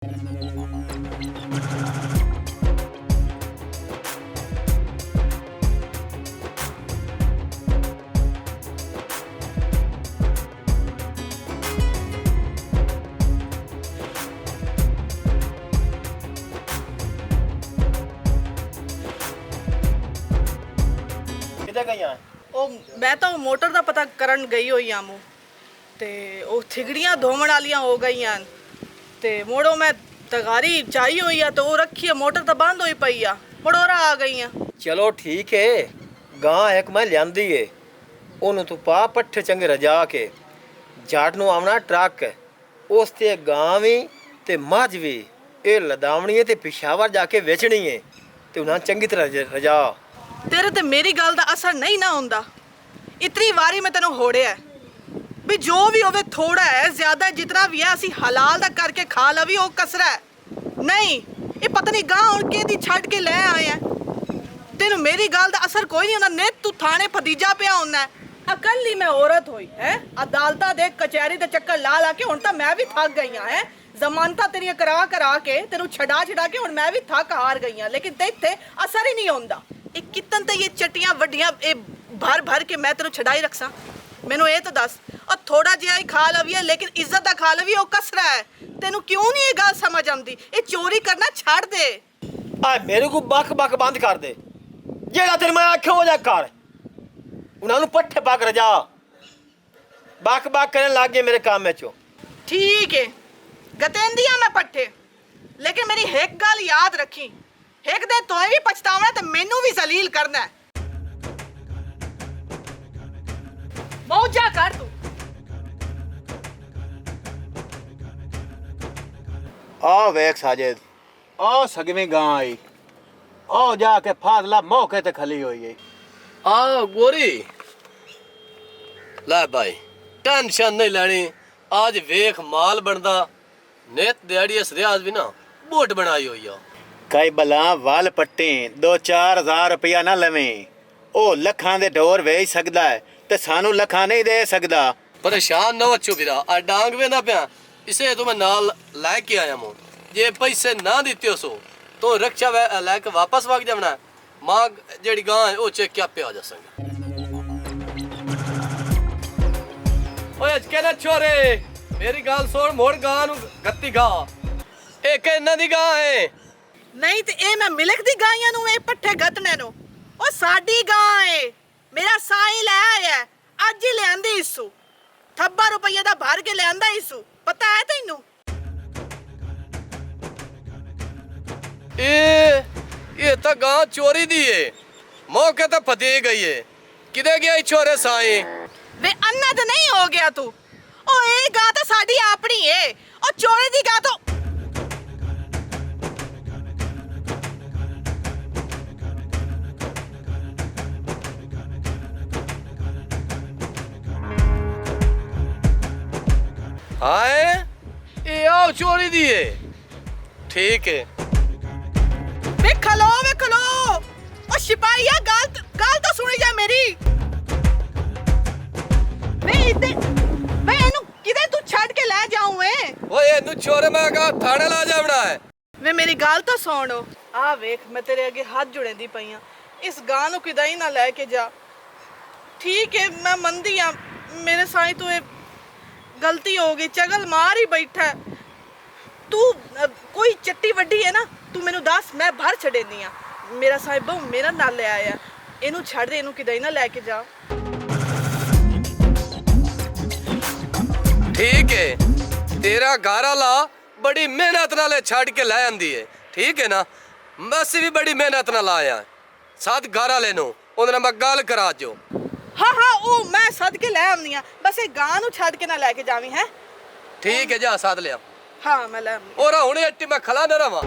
मैं तो मोटर का पता करन गई हुई आमू ते ओ थिगड़ियां धोमण वालियां हो गई ते मोड़ो मैं तगारी चाही हुई है तो वो रखी है मोटर तो बंद हुई पई आ मड़ोरा आ गई है। चलो ठीक है गां एक मैं लियांदी है ओनू तू पा पट्ठे चंगे रजा के जाट नू आवना ट्रक उस ते गां भी ते मझ भी ये लदावनी है ते पिशावर जाके बेचनी है ते उन्हें चंगी तरह रजा। तेरे ते मेरी गल दा असर नहीं ना हुंदा। इतनी वारी मैं तेनू होड़िया भी जो भी होवे थोड़ा है ज्यादा जितना भी है असी हलाल दा करके खा लवी ओ कसरा है नहीं ये पता नहीं गां हुण केदी छड़ के ले आए हैं। तेनू मेरी गल दा असर कोई नहीं हुंदा ने तू थाने भतीजा पिया हुंदा अकल ही मैं औरत होई है अदालता दे कचहरी दे चक्कर ला ला के हुण तां मैं भी थक गई हां है जमानता तेरियां करा करा के तेनू छड़ा छड़ा के हुण मैं भी थक हार गई हां लेकिन ते इत्थे असर ही नहीं हुंदा। ये कितन ते ये चट्टियां वड्डियां ए भर भर के मैं तेनू छड़ाई रखसा मैनू ये तो दस और थोड़ा जिहा ही खा लवीए लेकिन इज्जत दा खा लवीए ओ कसरा है तेनू क्यों नहीं ये गल समझ आंदी ये चोरी करना छड़ दे। आ मेरे को बक बक बंद कर दे जेड़ा तेरे मैं आख्या हो जा कर उन्होंने पट्ठे पा रजा बक बक करने लग गए मेरे काम में चो। ठीक है गतेंदिया मैं पट्ठे लेकिन मेरी एक गल याद रखी एक दिन तोए भी पछतावना ते मैनू भी जलील करना है। मौजा कर तू आ वेख साजिद आ सगवी गां आई आ जाके फाजला मौके ते खली हुई है। आ गोरी ले भाई टेंशन नहीं लेनी आज वेख माल बनदा नेत दिहाड़ी इस रियाज भी ना बोट बनाई हुई है कई बला वाल पट्टी 2-4 हज़ार रुपया ना लवें ओ लखां दे ढोर वेच सकदा है ते सानू लखां नहीं दे सकदा। परेशान न बच्चो बिरा आ डांग वे ना पिया इसे तो मैं नाल लेके आया हूं जे पैसे ना दिते सो तो रक्षा लेके वापस भाग जावना मां जेड़ी गां है ओ चेक क्या पे आ जा संग। ओए अजके ना छोरे मेरी गाल सुन मोड़ गां नु गत्ती गा एक इन्ना दी गां है नहीं ते ए मैं मिलक दी गाइयां नु ए पट्ठे गतने नु ओ साडी गां है मेरा साई ले आया अज ही ले आंदी इसू थब्बा रुपये दा भर के ले आंदा इसू पता है तैनू। ये तो गां चोरी दी है मौके तो फती गई है किधे गया छोरे साई वे अन्ना तो नहीं हो गया तू ओ ए गां तो साडी अपनी है और चोरी दी गां तो हाय ये आओ चोरी दी है ठीक है वे खलो ओ सिपाहिया गाल तो सुनी जा मेरी वे इते वे एनु किदे तू छड़ के ले जाऊं वे ओए एनु छोरे मैं का थाने ला जावड़ा है वे मेरी गाल तो सुनो आ वेख मैं तेरे आगे हाथ जुड़े दी पईया इस गां नु किदा ही ना लेके जा ठीक है मैं मंदी हां मेरे साई तो ये गलती हो गई चगल मार ही बैठा तू कोई चट्टी वड्डी है ना तू मैनू दस मैं भर छड़ेनी आ मेरा साहिब बहु मेरा नाल ले आया इनू छड़ दे इनू किदा ही ना लेके जा। ठीक है तेरा गारा ला बड़ी मेहनत नाल छड़ के ले आंदी है ठीक है ना बस भी बड़ी मेहनत नाल आया साथ गारा लेनो ओदे मैं गल करा जो हाँ हाँ ओ मैं सद के ले आनी आ बस ये गां नु छड़ के ना लेके जावी है ठीक है जा साथ ले आ हाँ मैं ले आनी और हुणे अट्टी मैं खला न रवा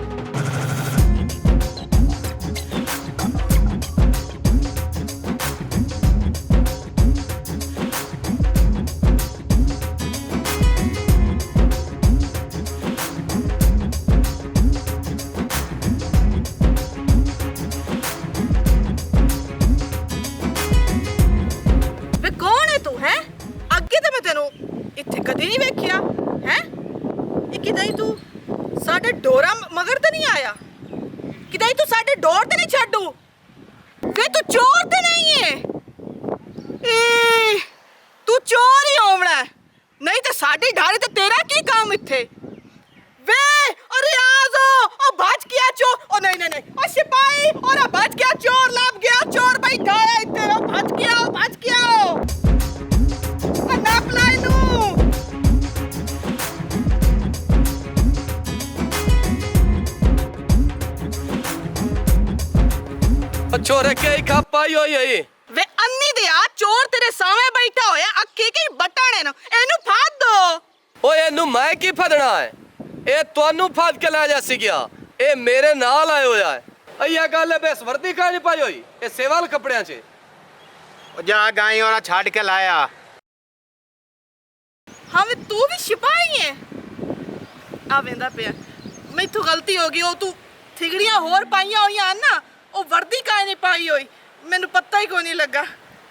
इत्थे कदी नहीं वेखिया है ये किदां ही तू साडे ਡੋਰਾ ਮਗਰ ਤਾਂ ਨਹੀਂ ਆਇਆ? ਕਿਤੇ ਤੂੰ ਸਾਡੇ ਡੋਰ ਤੇ ਨਹੀਂ ਛੱਡੂ? ਵੇ ਤੂੰ ਚੋਰ ਤੇ ਨਹੀਂ ਏ? ਏ ਤੂੰ ਚੋਰ ਹੀ ਹੋਵਣਾ ਹੈ। ਨਹੀਂ ਤੇ ਸਾਡੀ ਢਾਰੇ ਤੇ ਤੇਰਾ ਕੀ ਕੰਮ ਇੱਥੇ? ਵੇ ਓ ਰਿਆਜ਼ ਉਹ ਭੱਜ ਗਿਆ ਚੋਰ। ਉਹ ਨਹੀਂ ਉਹ ਸਿਪਾਹੀ ਉਹ ਭੱਜ ਗਿਆ ਚੋਰ, ਲੱਭ ਗਿਆ ਚੋਰ ਭਾਈ ਢਾਇਆ ਇੱਥੇ। ਉਹ ਭੱਜ ਗਿਆ ਉਹ ਨਾਪ ਲੈ ਇਹਨੂੰ। छोरे के ही खा पाई होई है ਵੇ ਅੰਨੀ ਦੇ ਆ ਚੋਰ ਤੇਰੇ ਸਾਹਮਣੇ ਬੈਠਾ ਹੋਇਆ ਅੱਕੀ ਕੀ ਬਟਾਣੇ ਨੂੰ ਇਹਨੂੰ ਫਾੜ ਦੋ। ਓਏ ਇਹਨੂੰ ਮੈਂ ਕੀ ਫੜਨਾ ਹੈ? ਇਹ ਤੁਹਾਨੂੰ ਫੜ ਕੇ ਲੈ ਜਾ ਸੀ ਗਿਆ। ਇਹ ਮੇਰੇ ਨਾਲ ਆਇਆ ਹੋਇਆ ਹੈ। ਅਈਆ ਗੱਲ ਹੈ ਬਸ ਵਰਦੀ ਕਾ ਨਹੀਂ ਪਾਈ ਹੋਈ ਇਹ ਸੇਵਾਲ ਕੱਪੜਿਆਂ 'ਚ। ਜਾ ਗਾਈ ਔਰਾ ਛੱਡ ਕੇ ਲਾਇਆ। ਹਾਂ ਵੇ ਤੂੰ ਵੀ ਸਿਪਾਹੀ ਹੈ? ਆ ਵੇਂਦਾ ਪਿਆ ਮੈਥੋਂ ਗਲਤੀ ਹੋ ਗਈ। ਉਹ ਤੂੰ ਥਿਗੜੀਆਂ ਹੋਰ ਪਾਈਆਂ ਹੋਈਆਂ ਹਨ ਨਾ, ਉਹ ਵਰਦੀ ਕਾਹ ਨਹੀਂ ਪਾਈ ਹੋਈ? ਮੈਨੂੰ ਪਤਾ ਹੀ ਕੋਈ ਨਹੀਂ ਲੱਗਾ,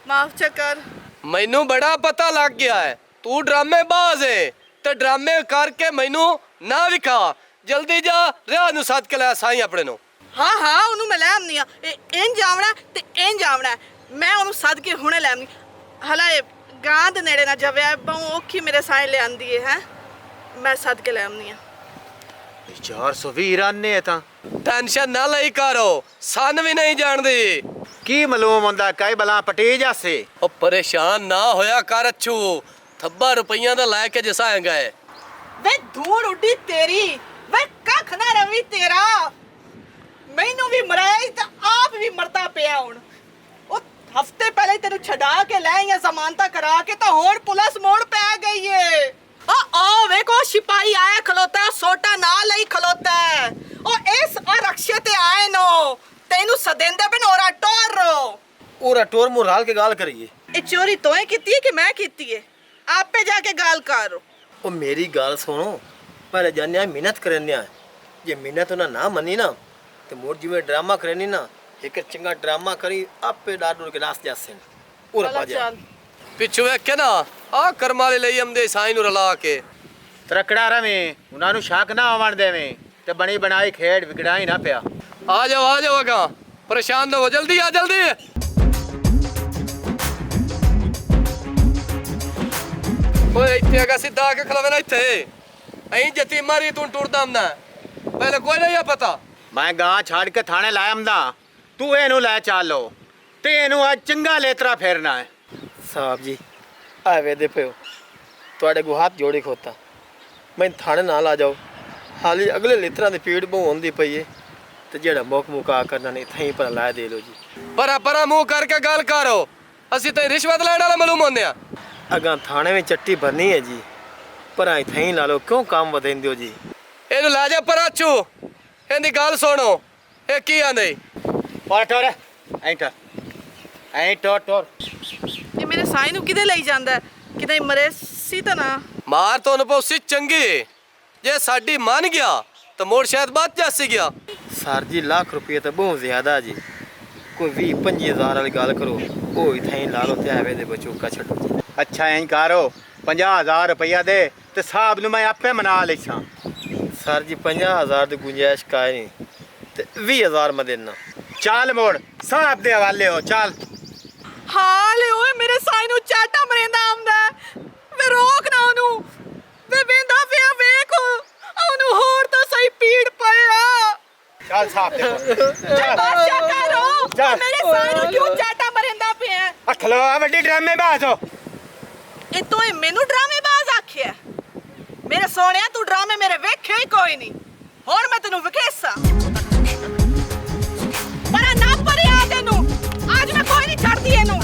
ਮਾਫ ਕਰ। ਮੈਨੂੰ ਬੜਾ ਪਤਾ ਲੱਗ ਗਿਆ ਹੈ ਤੂੰ ਡਰਾਮੇਬਾਜ਼ ਹੈ ਤੇ ਡਰਾਮੇ ਕਰਕੇ ਮੈਨੂੰ ਨਾ ਵਿਖਾ। ਜਲਦੀ ਜਾ ਰਿਆ ਨੂੰ ਸੱਦ ਕੇ ਲੈ ਸਾਈਂ ਆਪਣੇ ਨੂੰ। ਹਾਂ ਉਹਨੂੰ ਮੈਂ ਲੈ ਆਉਂਦੀ ਆ। ਇੰਜ ਆਵਣਾ ਤੇ ਇੰਜ ਆਵਣਾ। ਮੈਂ ਉਹਨੂੰ ਸੱਦ ਕੇ ਹੁਣੇ ਲੈ ਆਉਂਦੀ। ਹਲਾ ਇਹ ਗਾਂ ਦੇ ਨੇੜੇ ਨਾ ਜਾਵੇ, ਬਹੁ ਔਖੀ ਮੇਰੇ ਸਾਈਂ ਲੈ ਆਂਦੀ ਹੈ। ਮੈਂ ਸੱਦ ਕੇ ਲੈ ਆਉਂਦੀ ਆ। 420 ਰਾਨੇ ਤਾਂ ਟੈਨਸ਼ਨ ਨਾ ਲਈ ਕਰੋ, ਸਨ ਵੀ ਨਹੀਂ ਜਾਣਦੀ। ਕੀ ਮਾਲੂਮ ਹੁੰਦਾ ਕਈ ਬਲਾ ਪਟੀ ਜਾਸੇ। ਉਹ ਪਰੇਸ਼ਾਨ ਨਾ ਹੋਇਆ ਕਰ ਅੱਛੂ, ਥੱਬਾ ਰੁਪਈਆਂ ਦਾ ਲੈ ਕੇ ਜਿਸਾ ਆਏਗਾ। ਵੇ ਧੂੜ ਉੱਡੀ ਤੇਰੀ, ਵੇ ਕੱਖ ਨਾ ਰਵੀ ਤੇਰਾ। ਮੈਨੂੰ ਵੀ ਮਰਾਇਆ ਤਾਂ ਆਪ ਵੀ ਮਰਦਾ ਪਿਆ ਹੁਣ। ਉਹ ਹਫਤੇ ਪਹਿਲੇ ਤੈਨੂੰ ਛਡਾ ਕੇ ਲੈ ਆਈਆਂ ਜ਼ਮਾਨਤਾਂ ਕਰਾ ਕੇ, ਤਾਂ ਹੁਣ ਪੁਲਿਸ ਮੋੜ ਪੈ ਗਈ ਏ। ਉਹ ਵੇਖੋ ਸਿਪਾਹੀ ਆਇਆ ਖਲੋਤਾ, ਸੋਟਾ ਨਾਲ ਲਈ ਖਲੋਤਾ। ਉਹ ਇਸ ਰਕਸ਼ੇ ਤੇ ਆਏ ਨੋ ਤੈਨੂੰ ਸਦੇਂਦੇ ਬਨ ਔਰਾ ਟੋਰ। ਉਹਰਾ ਟੋਰ ਮੁਰਾਲ ਕੇ ਗਾਲ ਕਰੀਏ। ਇਹ ਚੋਰੀ ਤੋਏ ਕੀਤੀ ਹੈ ਕਿ ਮੈਂ ਕੀਤੀ ਹੈ? ਆਪੇ ਜਾ ਕੇ ਗਾਲ ਕਰੋ। ਉਹ ਮੇਰੀ ਗੱਲ ਸੁਣੋ, ਪਰ ਜਾਨਿਆ ਮਿਹਨਤ ਕਰਨਿਆ। ਜੇ ਮਿਹਨਤ ਉਹਨਾਂ ਨਾ ਮੰਨੀ ਨਾ ਤੇ ਮੋੜ ਜਿਵੇਂ ਡਰਾਮਾ ਕਰਨੀ ਨਾ, ਇੱਕ ਚੰਗਾ ਡਰਾਮਾ ਕਰੀ ਆਪੇ ਡਾਡੂਰ ਕੇ ਨਾਸ ਜਾਸੇ। ਉਹ ਰਪਾ ਜਾ ਪਿੱਛੋਂ ਵੇਖ ਕੇ ਨਾ ਆ ਕਰਮਾਂ ਵਾਲੇ ਲਈ ਆਮਦੇ ਸਾਈਂ ਨੂੰ ਰਲਾ ਕੇ। ਤਰਕੜਾ ਰਵੇਂ, ਉਹਨਾਂ ਨੂੰ ਸ਼ੱਕ ਨਾ ਆਵਣ ਦੇਵੇਂ ਤੇ ਬਣੀ ਬਣਾਈ ਖੇਡ ਵਿਗੜਾਈ ਨਾ ਪਿਆ। ਆ ਜਾਓ ਅਗਾ, ਪਰੇਸ਼ਾਨ ਨਾ ਹੋ, ਜਲਦੀ ਆ ਜਲਦੀ। ਓਏ ਇੱਥੇ ਅਗਾ ਸਿੱਧਾ ਆ ਕੇ ਖਲੋਵੇ ਨਾ ਇੱਥੇ। ਐਂ ਜਤੀ ਮਾਰੀ ਤੂੰ ਟੁਰਦਾ ਨਾ, ਪਹਿਲੇ ਕੋਈ ਨਹੀਂ ਆ ਪਤਾ। ਮੈਂ ਗਾਂ ਛੱਡ ਕੇ ਥਾਣੇ ਲਾਇਮਦਾ, ਤੂੰ ਇਹਨੂੰ ਲੈ ਚੱਲੋ ਤੇ ਇਹਨੂੰ ਅੱਜ ਚੰਗਾ ਲੇਤਰਾ ਫੇਰਨਾ ਹੈ। ਸਾਹਿਬ ਜੀ ਆਵੇ ਦੇ ਪਿਓ ਤੁਹਾਡੇ ਕੋ ਹੱਥ ਜੋੜੇ ਖੋਤਾ, ਮੈਂ ਥਾਣੇ ਨਾਲ ਆ ਜਾਓ। ਹਾਲੀ ਅਗਲੇ ਲਿਤਰਾਂ ਦੀ ਪੀੜ ਬਹੁ ਹੁੰਦੀ ਪਈ ਏ ਤੇ ਜਿਹੜਾ ਮੁਕਾ ਕਰਨਾ ਨਹੀਂ ਥਹੀਂ ਪਰ ਲਾ ਦੇ ਲੋ ਜੀ। ਪਰਾ ਮੂੰਹ ਕਰਕੇ ਗੱਲ ਕਰੋ, ਅਸੀਂ ਤੇ ਰਿਸ਼ਵਤ ਲੈਣ ਵਾਲਾ ਮਾਲੂਮ ਹੁੰਦੇ ਆ। ਅਗਾਂ ਥਾਣੇ ਵਿੱਚ ਚੱਟੀ ਭਰਨੀ ਹੈ ਜੀ, ਪਰ ਆਈ ਥਹੀਂ ਲਾ ਲੋ ਕਿਉਂ ਕੰਮ ਵਧਾਉਂਦੇ ਹੋ ਜੀ? ਇਹਨੂੰ ਲੈ ਜਾ ਪਰਾਚੂ, ਇਹਦੀ ਗੱਲ ਸੁਣੋ ਇਹ ਕੀ ਆਂਦੇ। ਟੋਰ ਐਂ ਟੋਰ ਇਹ ਮੇਰੇ ਸਾਈਂ ਨੂੰ ਕਿਤੇ ਲਈ ਜਾਂਦਾ? ਕਿਤੇ ਮਰੇ ਸੀ ਤਾਂ ਨਾ। ਮਾਰ ਤੋਂ ਅਨੁਭਵ ਸੀ ਚੰਗੀ, ਜੇ ਸਾਡੀ ਮੰਨ ਗਿਆ ਤਾਂ ਮੋੜ ਸ਼ਾਇਦ ਬਾਤ ਜਾਸੀ ਗਿਆ। ਸਰ ਜੀ ਲੱਖ ਰੁਪਏ ਤਾਂ ਬਹੁਤ ਜ਼ਿਆਦਾ ਜੀ, ਕੋਈ 20-25 ਹਜ਼ਾਰ ਵਾਲੀ ਗੱਲ ਕਰੋ। ਉਹ ਥਹੀਂ ਲਾ ਲੋ ਤੇ ਆਵੇ ਦੇ ਬਚੂਕਾ ਛੱਡੋ ਜੀ। ਅੱਛਾ ਐਂ ਕਰੋ 50,000 ਰੁਪਇਆ ਦੇ ਤੇ ਸਾਹਿਬ ਨੂੰ ਮੈਂ ਆਪੇ ਮਨਾ ਲੈਸਾਂ। ਸਰ ਜੀ 50,000 ਦੀ ਗੁੰਜਾਇਸ਼ ਕਾਇ ਨਹੀਂ ਤੇ 20,000 ਮੈਂ ਦੇਣਾ। ਚੱਲ ਮੋੜ ਸਾਹਿਬ ਦੇ ਹਵਾਲੇ ਹੋ ਚੱਲ। ਹਾਲੇ ਓਏ ਮੇਰੇ ਸਾਈਂ ਨੂੰ ਚਾਟਾ ਮਰੇਂਦਾ ਆਉਂਦਾ। ਵੇ ਰੋਕ ਨਾ ਉਹਨੂੰ। ਵੇ ਵੇਂਦਾ ਪਿਆ ਵੇਖ ਉਹਨੂੰ ਹੋਰ ਤਾਂ ਸਹੀ ਪੀੜ ਪਿਆ। ਚੱਲ ਸਾਹਿਬ ਦੇ ਬਾਦਸ਼ਾਹ ਕਰੋ ਚੱਲ। ਮੇਰੇ ਸਾਈਂ ਨੂੰ ਕਿਉਂ ਚਾਟਾ ਮਰੇਂਦਾ ਪਿਆ? ਅਖਲੋ ਵੱਡੀ ਡਰਾਮੇ ਬਾਜ਼ ਹੋ। ਇਹ ਤੂੰ ਮੈਨੂੰ ਡਰਾਮੇਬਾਜ਼ ਆਖਿਆ? ਮੇਰੇ ਸੋਹਣਿਆ ਤੂੰ ਡਰਾਮੇ ਮੇਰੇ ਵੇਖੇ ਹੀ ਕੋਈ ਨਹੀਂ। ਹੁਣ ਮੈਂ ਤੈਨੂੰ ਵਿਖੇਸਾਂ। ਪਰ ਨਾ ਪਰਿਆ ਤੈਨੂੰ ਅੱਜ ਮੈਂ ਕੋਈ ਨਹੀਂ ਛੱਡਦੀ ਇਹਨੂੰ।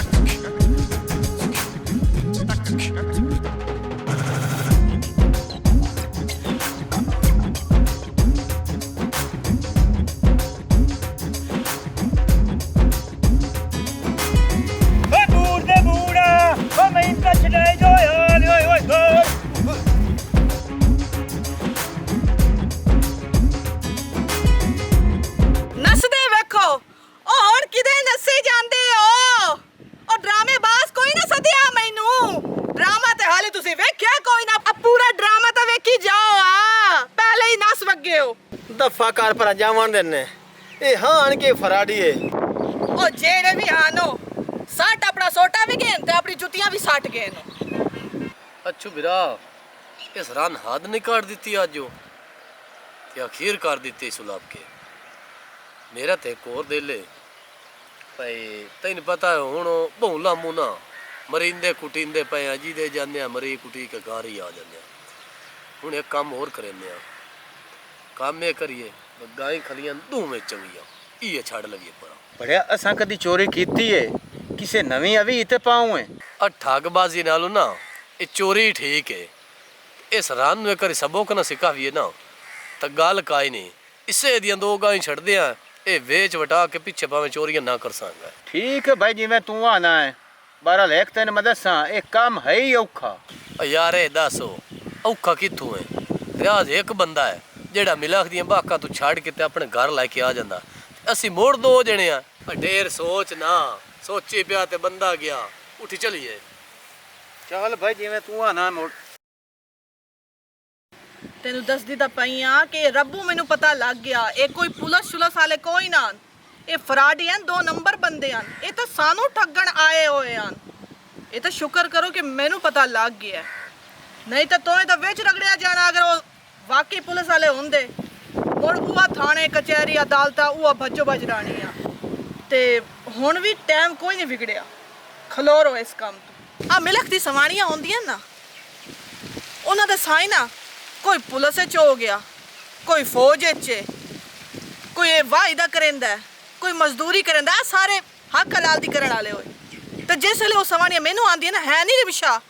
ਦਫਾ ਕਰ ਪਰ ਜਾਵਣ ਦੇਨੇ ਇਹ ਹਾਣ ਕੇ ਫਰਾੜੀ ਏ ਉਹ ਜਿਹੜੇ ਵੀ ਆਨੋ ਸੱਟ ਆਪਣਾ ਸੋਟਾ ਵੀ ਗਏ ਤੇ ਆਪਣੀ ਜੁੱਤੀਆਂ ਵੀ ਸੱਟ ਗਏ ਨੇ। ਅੱਛੂ ਵੀਰਾ ਇਸ ਰਨ ਹੱਦ ਨਹੀਂ ਕੱਢ ਦਿੱਤੀ ਅੱਜ ਉਹ ਤੇ ਅਖੀਰ ਕਰ ਦਿੱਤੀ ਸੁਲਾਬ ਕੇ ਮੇਰਾ ਤੇ ਇੱਕ ਹੋਰ ਦਿਲ ਏ ਭਾਈ ਤੈਨੂੰ ਪਤਾ ਹੈ ਹੁਣ ਭੌਲਾ ਮੂਨਾ ਮਰਿੰਦੇ ਕੁਟਿੰਦੇ ਪਏ ਆ ਜਿਹਦੇ ਜਾਂਦੇ ਆ ਮਰੀ ਕੁਟੀ ਕੇ ਘਰ ਹੀ ਆ ਜਾਂਦੇ ਆ। ਹੁਣ ਇੱਕ ਕੰਮ ਹੋਰ ਕਰਨੇ ਆ ਕੰਮ ਇਹ ਕਰੀਏ ਗਾਈ ਖਲੀਆਂ ਦੋਵੇਂ ਚੰਗੀਆਂ ਇਹ ਛੱਡ ਲਈਏ ਪਰ ਬੜਿਆ ਅਸਾਂ ਕਦੀ ਚੋਰੀ ਕੀਤੀ ਏ ਕਿਸੇ ਨਵੀਂ ਅਵੀ ਇੱਥੇ ਪਾਉਂ ਏ ਆ ਠੱਗਬਾਜ਼ੀ ਨਾਲੋਂ ਨਾ ਇਹ ਚੋਰੀ ਠੀਕ ਹੈ ਇਸ ਰਨ ਨੂੰ ਇੱਕ ਵਾਰੀ ਸਬਕ ਨਾ ਸਿਖਾਈਏ ਨਾ ਤਾਂ ਗੱਲ ਕਾਈ ਨਹੀਂ ਇਸੇ ਦੀਆਂ ਦੋ ਗਾਂ ਛੱਡਦੇ ਆ ਇਹ ਵੇਚ ਵਟਾ ਕੇ ਪਿੱਛੇ ਭਾਵੇਂ ਚੋਰੀਆਂ ਨਾ ਕਰ ਸਾਂਗਾ। ਠੀਕ ਹੈ ਭਾਈ ਜਿਵੇਂ ਤੂੰ ਆਣਾ ਹੈ ਬਾਰਾ ਲੇਖ ਤੈਨੂੰ ਮੈਂ ਦੱਸਾਂ ਇਹ ਕੰਮ ਹੈ ਹੀ ਔਖਾ। ਯਾਰ ਇਹ ਦੱਸੋ ਔਖਾ ਕਿੱਥੋਂ ਹੈ ਰਿਆਜ਼ ਇੱਕ ਬੰਦਾ ਹੈ ਜਿਹੜਾ ਮਿਲਾਖ ਦੀਆਂ ਬਾਕਾਂ ਤੋਂ ਛੱਡ ਕੇ ਤੇ ਆਪਣੇ ਘਰ ਲੈ ਕੇ ਆ ਜਾਂਦਾ ਅਸੀਂ ਮੋੜ ਦੋ ਜਣੇ ਆ ਢੇਰ ਸੋਚ ਨਾ ਸੋਚੀ ਪਿਆ ਤੇ ਬੰਦਾ ਗਿਆ ਉੱਠੀ ਚਲੀਏ। ਚੱਲ ਭਾਈ ਜਿਵੇਂ ਤੂੰ ਆਣਾ ਮੋੜ ਤੈਨੂੰ ਦੱਸਦੀ ਤਾਂ ਪਈ ਆ ਕਿ ਰੱਬੂ ਮੈਨੂੰ ਪਤਾ ਲੱਗ ਗਿਆ ਇਹ ਕੋਈ ਪੁਲਿਸ ਵਾਲੇ ਕੋਈ ਨਾ ਇਹ ਫਰਾਡੀ ਹਨ 2 ਨੰਬਰ ਬੰਦੇ ਹਨ ਇਹ ਤਾਂ ਸਾਨੂੰ ਠੱਗਣ ਆਏ ਹੋਏ ਹਨ। ਇਹ ਤਾਂ ਸ਼ੁਕਰ ਕਰੋ ਕਿ ਮੈਨੂੰ ਪਤਾ ਲੱਗ ਗਿਆ ਨਹੀਂ ਤਾਂ ਤੋਏ ਤਾਂ ਵਿੱਚ ਰਗੜਿਆ ਜਾਣਾ ਅਗਰ ਉਹ ਵਾਕਈ ਪੁਲਿਸ ਵਾਲੇ ਹੁੰਦੇ ਮੁੜ ਉਹ ਥਾਣੇ ਕਚਹਿਰੀ ਅਦਾਲਤਾਂ ਉਹ ਭੱਜੋ ਭੱਜ ਰਾਣੀ ਆ ਤੇ ਹੁਣ ਵੀ ਟਾਈਮ ਕੋਈ ਨਹੀਂ ਵਿਗੜਿਆ ਖਲੋਰੋ ਇਸ ਕੰਮ ਤੋਂ। ਆ ਮਿਲਕ ਦੀ ਸਵਾਣੀਆਂ ਹੁੰਦੀਆਂ ਨਾ ਉਹਨਾਂ ਦਾ ਸਾਈਨ ਆ ਕੋਈ ਪੁਲਿਸ ਚ ਹੋ ਗਿਆ ਕੋਈ ਫੌਜ ਚ ਕੋਈ ਇਹ ਵਾਇਦਾ ਕਰਦਾ ਕੋਈ ਮਜ਼ਦੂਰੀ ਕਰਦਾ ਸਾਰੇ ਹੱਕ ਹਲਾਲ ਦੀ ਕਰਨ ਵਾਲੇ ਹੋਏ ਤੇ ਜਿਸ ਵੇਲੇ ਉਹ ਸਵਾਣੀਆਂ ਮੈਨੂੰ ਆਂਦੀਆਂ ਨਾ ਹੈ ਨਹੀਂ ਰਿਮਸ਼ਾ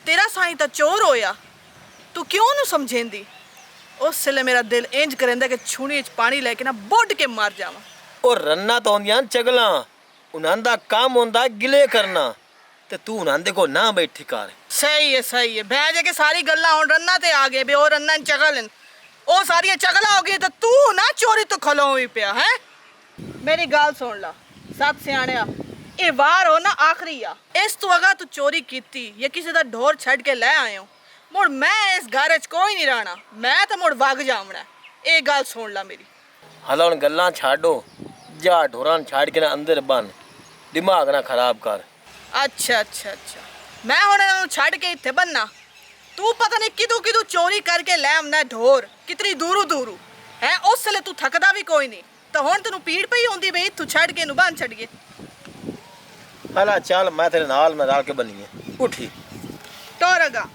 ਤੇਰਾ ਸਾਈਂ ਤਾਂ ਚੋਰ ਹੋਇਆ ਤੂੰ ਕਿਉਂ ਨੂੰ ਸਮਝੇਂਦੀ ਉਸ ਵੇਲੇ ਮੇਰਾ ਦਿਲ ਇੰਜ ਕਰਦਾ ਕਿ ਛੂਣੀ ਚ ਪਾਣੀ ਲੈ ਕੇ ਨਾ ਬੁੱਢ ਕੇ ਮਰ ਜਾਵਾਂ। ਉਹ ਰੰਨਾ ਤਾਂ ਹੁੰਦੀਆਂ ਚਗਲਾਂ ਉਹਨਾਂ ਦਾ ਕੰਮ ਹੁੰਦਾ ਗਿਲੇ ਕਰਨਾ ਤੇ ਤੂੰ ਉਹਨਾਂ ਦੇ ਕੋ ਨਾ ਬੈਠੀ ਕਰ। ਸਹੀ ਹੈ ਬਹਿ ਜਾ ਕੇ ਸਾਰੀ ਗੱਲਾਂ ਹੁਣ ਰੰਨਾ ਤੇ ਆ ਗਏ ਵੀ ਉਹ ਰੰਨਾ ਚਗਲ ਉਹ ਸਾਰੀਆਂ ਚਗਲਾਂ ਹੋ ਗਈਆਂ ਤਾਂ ਤੂੰ ਨਾ ਚੋਰੀ ਤੋਂ ਖਲੋਂ ਵੀ ਪਿਆ ਹੈ। ਮੇਰੀ ਗੱਲ ਸੁਣ ਲਾ ਸੱਤ ਸਿਆਣਿਆ ਇਹ ਵਾਰ ਹੋ ਨਾ ਆਖਰੀ ਆ ਇਸ ਤੋਂ ਅਗਾ ਤੂੰ ਚੋਰੀ ਕੀਤੀ ਜਾਂ ਕਿਸੇ ਦਾ ਢੋਰ ਛੱਡ ਕੇ ਲੈ ਆਇਓ ਮੁੜ ਮੈਂ ਇਸ ਘਰ 'ਚ ਕੋਈ ਨਹੀਂ ਰਹਿਣਾ ਮੈਂ ਤਾਂ ਮੁੜ ਵਗ ਜਾਵਣਾ ਇਹ ਗੱਲ ਸੁਣ ਲਾ ਮੇਰੀ। ਹਲਾ ਹੁਣ ਗੱਲਾਂ ਛੱਡੋ ਜਾ ਢੋਰਾਂ ਨੂੰ ਛੱਡ ਕੇ ਨਾ ਅੰਦਰ ਬੰਨ ਦਿਮਾਗ ਨਾ ਖਰਾਬ ਕਰ। ਅੱਛਾ ਮੈਂ ਹੁਣ ਇਹਨਾਂ ਨੂੰ ਛੱਡ ਕੇ ਇੱਥੇ ਬੰਨਾ ਤੂੰ ਪਤਾ ਨਹੀਂ ਕਿਦੋਂ ਚੋਰੀ ਕਰਕੇ ਲੈ ਆਉਣਾ ਢੋਰ ਕਿਤਨੀ ਦੂਰੋਂ ਹੈ ਉਸ ਵੇਲੇ ਤੂੰ ਥੱਕਦਾ ਵੀ ਕੋਈ ਨਹੀਂ ਤਾਂ ਹੁਣ ਤੈਨੂੰ ਪੀੜ ਪਈ ਹੁੰਦੀ ਬਈ ਤੂੰ ਛੱਡ ਕੇ ਇਹਨੂੰ ਬੰਨ ਛੱਡੀਏ। ਹਲਾ ਚੱਲ ਮੈਂ ਤੇਰੇ ਨਾਲ ਮੈਂ ਰਲ ਕੇ ਬੰਨੀਏ ਉੱਠੀ ਟੋਰਗਾ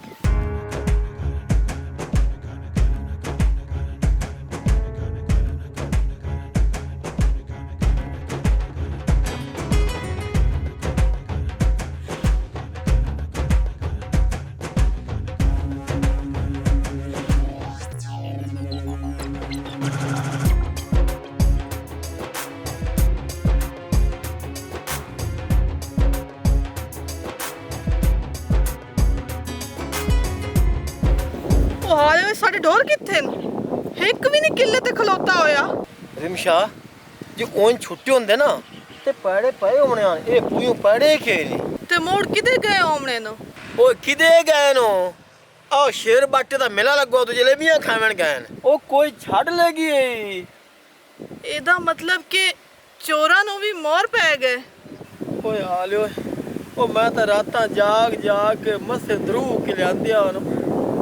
ਹਾਲੇ ਸਾਡੇ ਢੋਰ ਕਿੱਥੇ ਨੇ ਇੱਕ ਵੀ ਨਹੀਂ ਕਿੱਲੇ ਤੇ ਖਲੋਤਾ ਹੋਇਆ। ਰਿਮਸ਼ਾ ਜੇ ਉਹਨ ਛੁੱਟੇ ਹੁੰਦੇ ਨਾ ਤੇ ਪੜੇ ਪਏ ਹੋਣੇ ਆ ਇਹ ਪੂਯੂ ਪੜੇ ਕੇ ਨਹੀਂ ਤੇ ਮੋੜ ਕਿਤੇ ਗਏ ਹੋਮਣੇ ਨੂੰ ਉਹ ਕਿਦੇ ਗਏ ਨੋ ਆਹ ਸ਼ੇਰ ਬਾਟੇ ਦਾ ਮੇਲਾ ਲੱਗੋ ਤੂੰ ਜਲੇਬੀਆਂ ਖਾਵਣ ਗਏ ਨੇ ਉਹ ਕੋਈ ਛੱਡ ਲੈਗੀ ਇਹਦਾ ਮਤਲਬ ਕਿ ਚੋਰਾਂ ਨੂੰ ਵੀ ਮੋਰ ਪੈ ਗਏ। ਓਏ ਹਾਲਿਓ ਉਹ ਮੈਂ ਤਾਂ ਰਾਤਾਂ ਜਾਗ ਕੇ ਮਸੇ ਦਰੂ ਕੇ ਲਿਆਂਦਿਆ ਉਹਨੂੰ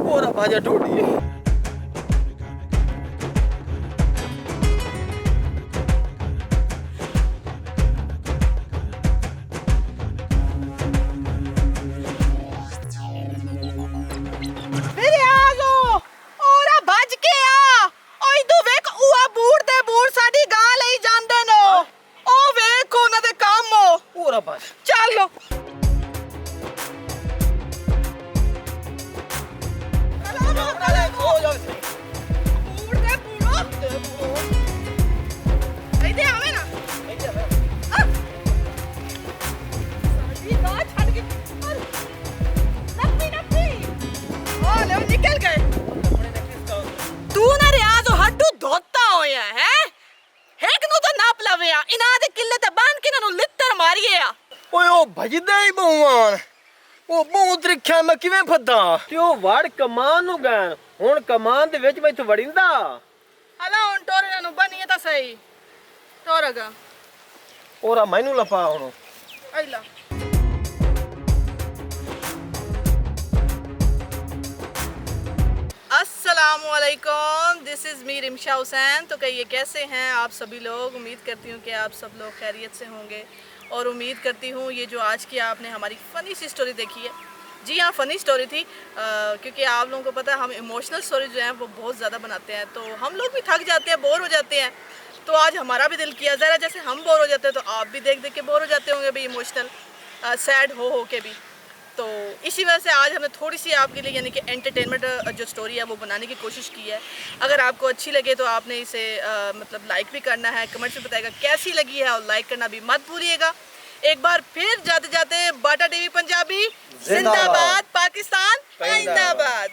ਪੂਰਾ ਭਾਜਾ ਢੋੜੀ ਮੇਰੇ ਆ ਗੋ ਔਰਾ ਭੱਜ ਕੇ ਆ ਓਏ ਤੂੰ ਵੇਖ ਉਹ ਬੂੜ ਦੇ ਬੂੜ ਸਾਡੀ ਗਾਂ ਲਈ ਜਾਂਦੇ ਨੇ ਉਹ ਵੇਖ ਉਹਨਾਂ ਦੇ ਕੰਮ ਹੋ ਪੂਰਾ ਭਾਜ ਚੱਲ ਓਏ ਉਹ ਭਜਦੇ ਹੀ ਬਹੁਆਂ ਉਹ ਬਹੁਤ ਤਰੀਖਿਆ ਮੈਂ ਕਿਵੇਂ ਫੱਦਾ ਤੇ ਉਹ ਵੜ ਕਮਾਨ ਨੂੰ ਗਏ ਹੁਣ ਕਮਾਨ ਦੇ ਵਿੱਚ ਮੈਂ ਵੜਿੰਦਾ ਹਲਾ ਹੁਣ आई टोरगा ओरा मैनू लपा हुन आइला अस्सलामुअलैकुम, this is me Rimsha Hussain. तो कहिए कैसे हैं आप सभी लोग। उम्मीद करती हूँ कि आप सब लोग खैरियत से होंगे और उम्मीद करती हूँ ये जो आज की आपने हमारी फ़नी सी स्टोरी देखी है, जी हाँ फ़नी स्टोरी थी, क्योंकि आप लोगों को पता है हम इमोशनल स्टोरी जो है वो बहुत ज़्यादा बनाते हैं, तो हम लोग भी थक जाते हैं, बोर हो जाते हैं। तो आज हमारा भी दिल किया ज़रा जैसे हम बोर हो जाते हैं तो आप भी देख देख के बोर हो जाते होंगे भाई, इमोशनल सैड हो के भी। तो इसी वजह से आज हमने थोड़ी सी आपके लिए यानी कि एंटरटेनमेंट जो स्टोरी है वो बनाने की कोशिश की है। अगर आपको अच्छी लगे तो आपने इसे मतलब लाइक भी करना है, कमेंट्स में बताएगा कैसी लगी है और लाइक करना भी मत भूलिएगा। एक बार फिर जाते जाते बाटा टीवी पंजाबी जिंदाबाद, पाकिस्तान जिंदाबाद।